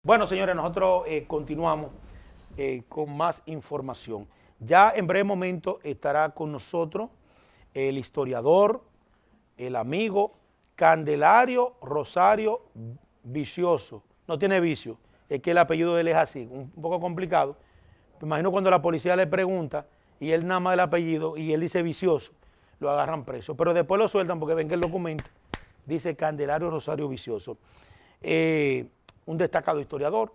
Bueno, señores, nosotros continuamos con más información. Ya en breve momento estará con nosotros el historiador, el amigo Candelario Rosario Vicioso. No tiene vicio, es que el apellido de él es así, un poco complicado. Me imagino cuando la policía le pregunta y él nada más el apellido y él dice Vicioso, lo agarran preso. Pero después lo sueltan porque ven que el documento dice Candelario Rosario Vicioso. Un destacado historiador,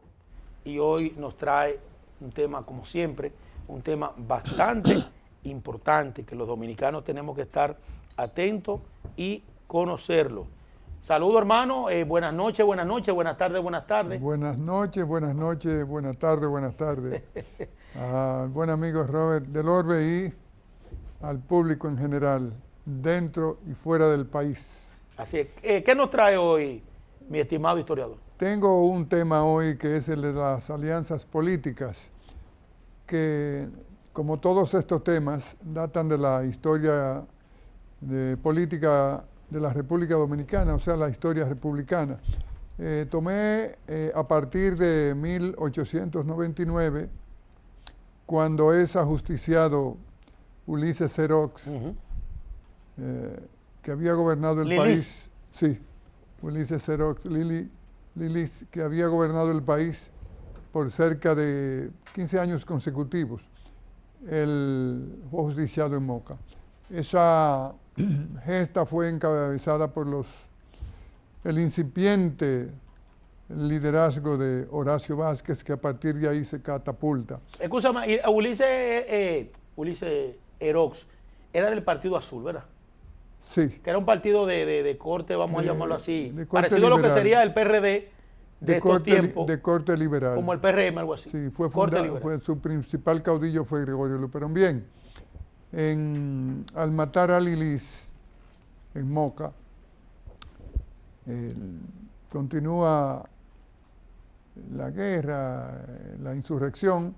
y hoy nos trae un tema, como siempre, un tema bastante importante que los dominicanos tenemos que estar atentos y conocerlo. Saludos, hermano, buenas noches, buenas tardes, buenas tardes. Buenas noches, buenas tardes. Al buen amigo Robert del Orbe y al público en general, dentro y fuera del país. Así es, ¿qué nos trae hoy, mi estimado historiador? Tengo un tema hoy que es el de las alianzas políticas, que como todos estos temas datan de la historia de política de la República Dominicana, o sea, la historia republicana. Tomé a partir de 1899, cuando es ajusticiado Ulises Xerox, que había gobernado el país. Sí, Ulises Xerox, Lilis, que había gobernado el país por cerca de 15 años consecutivos. Él fue justiciado en Moca. Esa gesta fue encabezada por el incipiente liderazgo de Horacio Vázquez, que a partir de ahí se catapulta. Escúchame, Ulises Xerox era del Partido Azul, ¿verdad? Sí. Que era un partido de corte, vamos a llamarlo así, parecido liberal, a lo que sería el PRD de estos tiempos. De corte liberal. Como el PRM, algo así. Sí, su principal caudillo fue Gregorio Luperón. Bien, al matar a Lilis en Moca, continúa la guerra, la insurrección,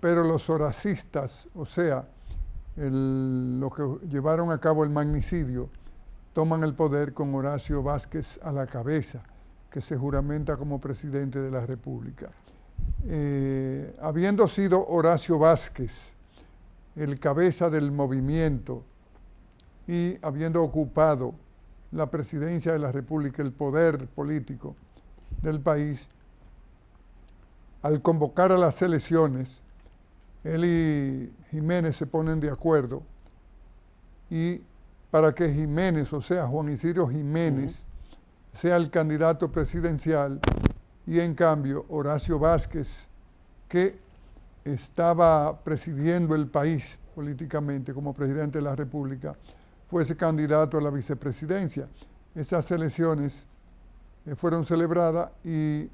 pero los horacistas, o sea, los que llevaron a cabo el magnicidio, toman el poder con Horacio Vázquez a la cabeza, que se juramenta como presidente de la República. Habiendo sido Horacio Vázquez el cabeza del movimiento y habiendo ocupado la presidencia de la República, el poder político del país, al convocar a las elecciones, él y Jiménez se ponen de acuerdo y para que Jiménez, o sea, Juan Isidro Jiménez, sea el candidato presidencial y en cambio Horacio Vázquez, que estaba presidiendo el país políticamente como presidente de la República, fuese candidato a la vicepresidencia. Esas elecciones fueron celebradas y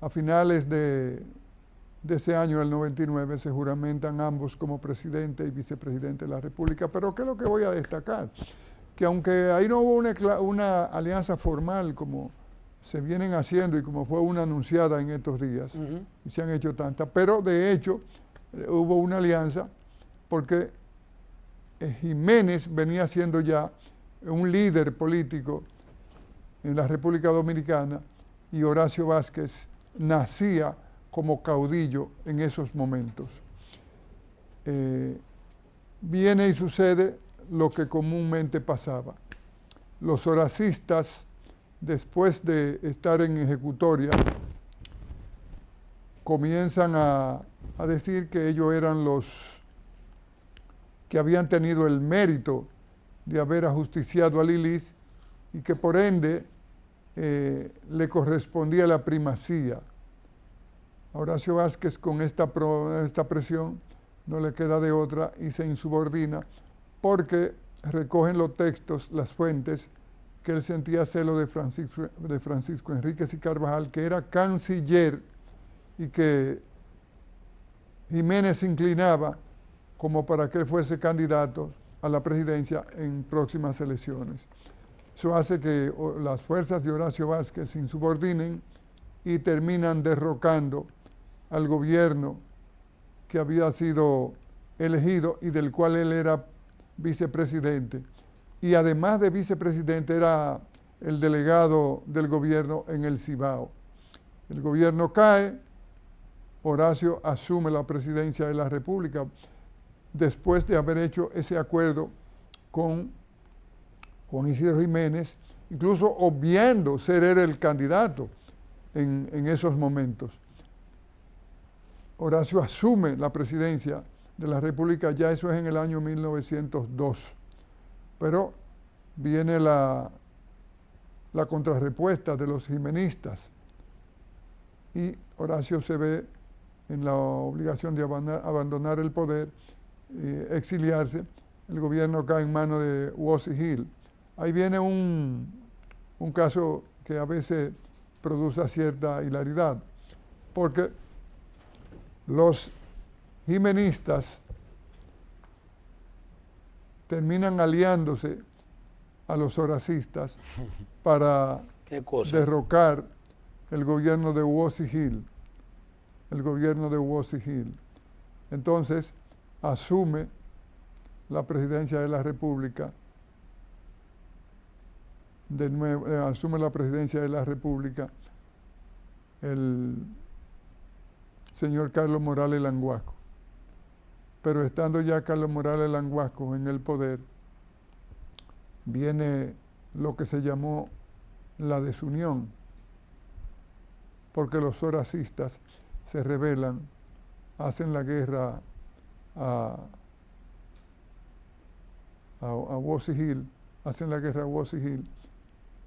a finales de ese año, el 99, se juramentan ambos como presidente y vicepresidente de la República. Pero ¿qué es lo que voy a destacar? Que aunque ahí no hubo una alianza formal como se vienen haciendo y como fue una anunciada en estos días, y se han hecho tantas, pero de hecho hubo una alianza porque Jiménez venía siendo ya un líder político en la República Dominicana y Horacio Vázquez nacía como caudillo en esos momentos. Viene y sucede lo que comúnmente pasaba. Los horacistas, después de estar en ejecutoria, comienzan a decir que ellos eran los que habían tenido el mérito de haber ajusticiado a Lilis y que por ende le correspondía la primacía. A Horacio Vázquez, con esta presión no le queda de otra y se insubordina porque recogen los textos, las fuentes, que él sentía celo de Francisco Enríquez y Carvajal, que era canciller y que Jiménez se inclinaba como para que él fuese candidato a la presidencia en próximas elecciones. Eso hace que las fuerzas de Horacio Vázquez se insubordinen y terminan derrocando al gobierno que había sido elegido y del cual él era vicepresidente. Y además de vicepresidente era el delegado del gobierno en el Cibao. El gobierno cae, Horacio asume la presidencia de la República después de haber hecho ese acuerdo con Juan Isidro Jiménez, incluso obviando ser él el candidato en esos momentos. Horacio asume la presidencia de la República, ya eso es en el año 1902, pero viene la contrarrespuesta de los jimenistas y Horacio se ve en la obligación de abandonar el poder, exiliarse. El gobierno cae en manos de Woolsey Hill. Ahí viene un caso que a veces produce cierta hilaridad, porque los jimenistas terminan aliándose a los horacistas para derrocar el gobierno de Woolsey Hill. El gobierno de Woolsey Hill. Entonces, asume la presidencia de la República, asume la presidencia de la República el señor Carlos Morales Languasco. Pero estando ya Carlos Morales Languasco en el poder, viene lo que se llamó la desunión, porque los horacistas se rebelan, hacen la guerra a Woolsey Hill, hacen la guerra a Woolsey Hill,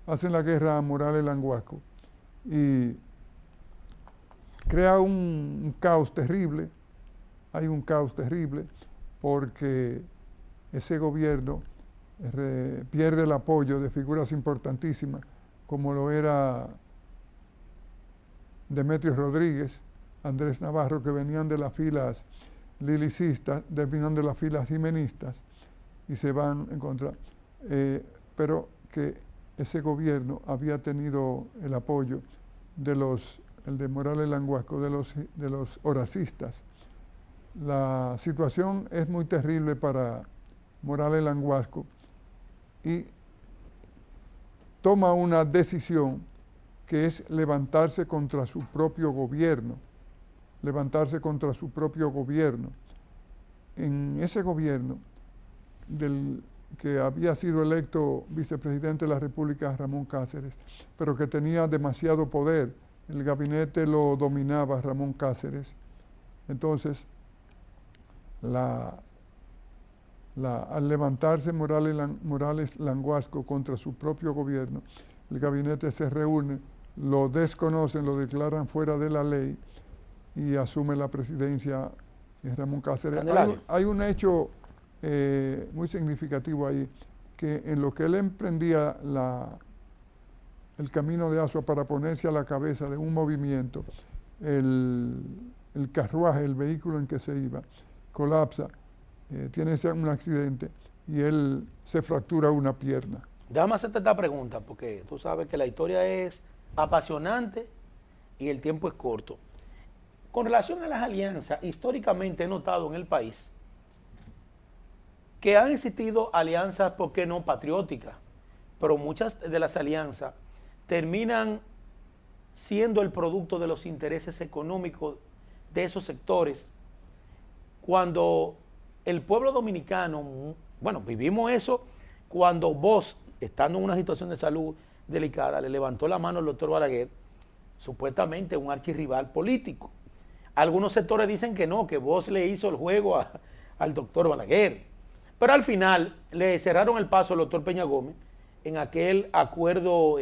hacen la guerra a Morales Languasco y crea un caos terrible. Hay un caos terrible porque ese gobierno pierde el apoyo de figuras importantísimas como lo era Demetrio Rodríguez, Andrés Navarro, que venían de las filas lilicistas, venían de las filas jimenistas y se van en contra. Pero que ese gobierno había tenido el apoyo el de Morales Languasco, de los horacistas. La situación es muy terrible para Morales Languasco y toma una decisión que es levantarse contra su propio gobierno, En ese gobierno, del que había sido electo vicepresidente de la República, Ramón Cáceres, pero que tenía demasiado poder, el gabinete lo dominaba Ramón Cáceres. Entonces, al levantarse Morales Languasco contra su propio gobierno, el gabinete se reúne, lo desconocen, lo declaran fuera de la ley y asume la presidencia Ramón Cáceres. Hay un hecho muy significativo ahí, que en lo que él emprendía el camino de Asua para ponerse a la cabeza de un movimiento, el carruaje, el vehículo en que se iba, colapsa, tiene un accidente y él se fractura una pierna. Déjame hacerte esta pregunta, porque tú sabes que la historia es apasionante y el tiempo es corto. Con relación a las alianzas, históricamente he notado en el país que han existido alianzas, ¿por qué no patrióticas? Pero muchas de las alianzas terminan siendo el producto de los intereses económicos de esos sectores. Cuando el pueblo dominicano, bueno, vivimos eso cuando vos, estando en una situación de salud delicada, le levantó la mano al doctor Balaguer, supuestamente un archirrival político. Algunos sectores dicen que no, que vos le hizo el juego al doctor Balaguer. Pero al final le cerraron el paso al doctor Peña Gómez en aquel acuerdo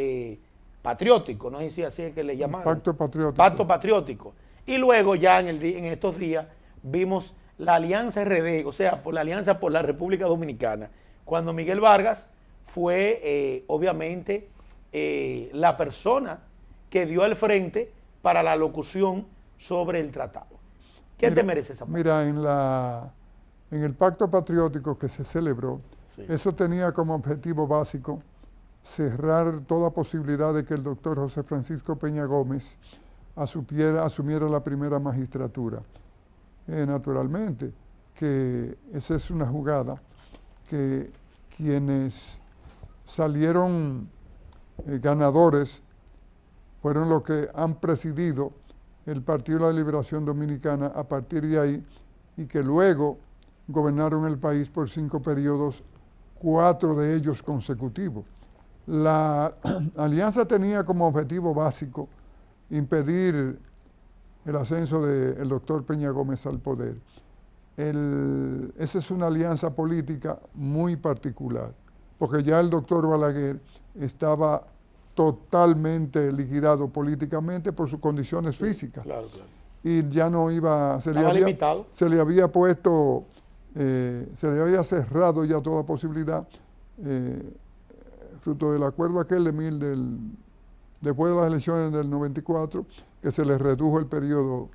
patriótico, no sé si así es que le llamaron. Pacto patriótico. Pacto patriótico. Y luego ya en estos días vimos la Alianza RD, o sea, por la Alianza por la República Dominicana, cuando Miguel Vargas fue obviamente la persona que dio el frente para la locución sobre el tratado. ¿Qué te merece esa parte? Mira, en el pacto patriótico que se celebró, sí, eso tenía como objetivo básico cerrar toda posibilidad de que el doctor José Francisco Peña Gómez asumiera la primera magistratura. Naturalmente, que esa es una jugada que quienes salieron ganadores fueron los que han presidido el Partido de la Liberación Dominicana a partir de ahí y que luego gobernaron el país por 5 periodos, 4 de ellos consecutivos. La alianza tenía como objetivo básico impedir el ascenso del doctor Peña Gómez al poder. Esa es una alianza política muy particular, porque ya el doctor Balaguer estaba totalmente liquidado políticamente por sus condiciones físicas. Claro, claro. Y ya no iba, se le había puesto, se le había cerrado ya toda posibilidad, fruto del acuerdo aquel después de las elecciones del 94, que se le redujo el periodo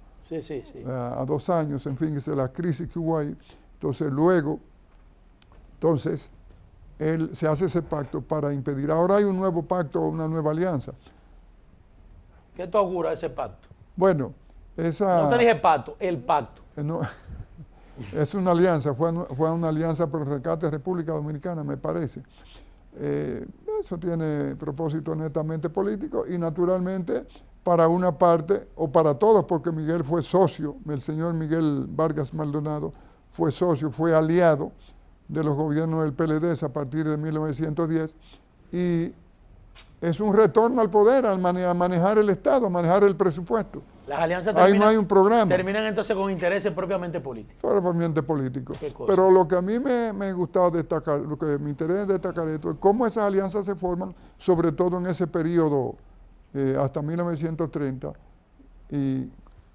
a 2 años, en fin, esa es la crisis que hubo ahí. Entonces luego, él se hace ese pacto para impedir. Ahora hay un nuevo pacto, una nueva alianza. ¿Qué te augura ese pacto? Bueno, esa... No te dije pacto, el pacto. No, es una alianza, fue una alianza por el rescate de República Dominicana, me parece. Eso tiene propósito netamente político y naturalmente para una parte o para todos, porque Miguel fue socio, el señor Miguel Vargas Maldonado fue socio, fue aliado de los gobiernos del PLD a partir de 1910 y es un retorno al poder, a manejar el Estado, a manejar el presupuesto. Las alianzas ahí no hay un programa. Terminan entonces con intereses propiamente políticos. Propiamente políticos. Pero lo que a mí me gustaba destacar, lo que me interesa destacar esto, es cómo esas alianzas se forman, sobre todo en ese periodo hasta 1930, y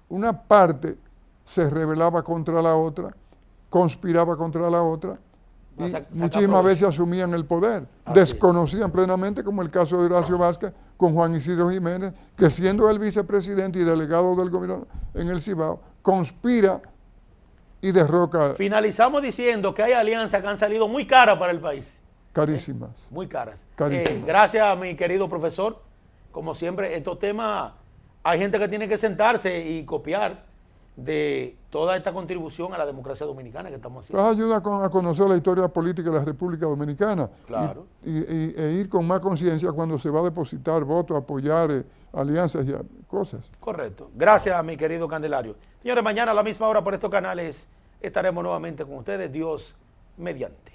una parte se rebelaba contra la otra, conspiraba contra la otra, y muchísimas veces asumían el poder, desconocían plenamente, como el caso de Horacio Vázquez con Juan Isidro Jiménez, que siendo el vicepresidente y delegado del gobierno en el Cibao, conspira y derroca. Finalizamos diciendo que hay alianzas que han salido muy caras para el país. Carísimas. Muy caras. Carísimas. Gracias a mi querido profesor. Como siempre, estos temas, hay gente que tiene que sentarse y copiar de toda esta contribución a la democracia dominicana que estamos haciendo. Ayuda a conocer la historia política de la República Dominicana. Claro. E ir con más conciencia cuando se va a depositar votos, apoyar alianzas y cosas. Correcto. Gracias, mi querido Candelario. Señores, mañana a la misma hora por estos canales estaremos nuevamente con ustedes. Dios mediante.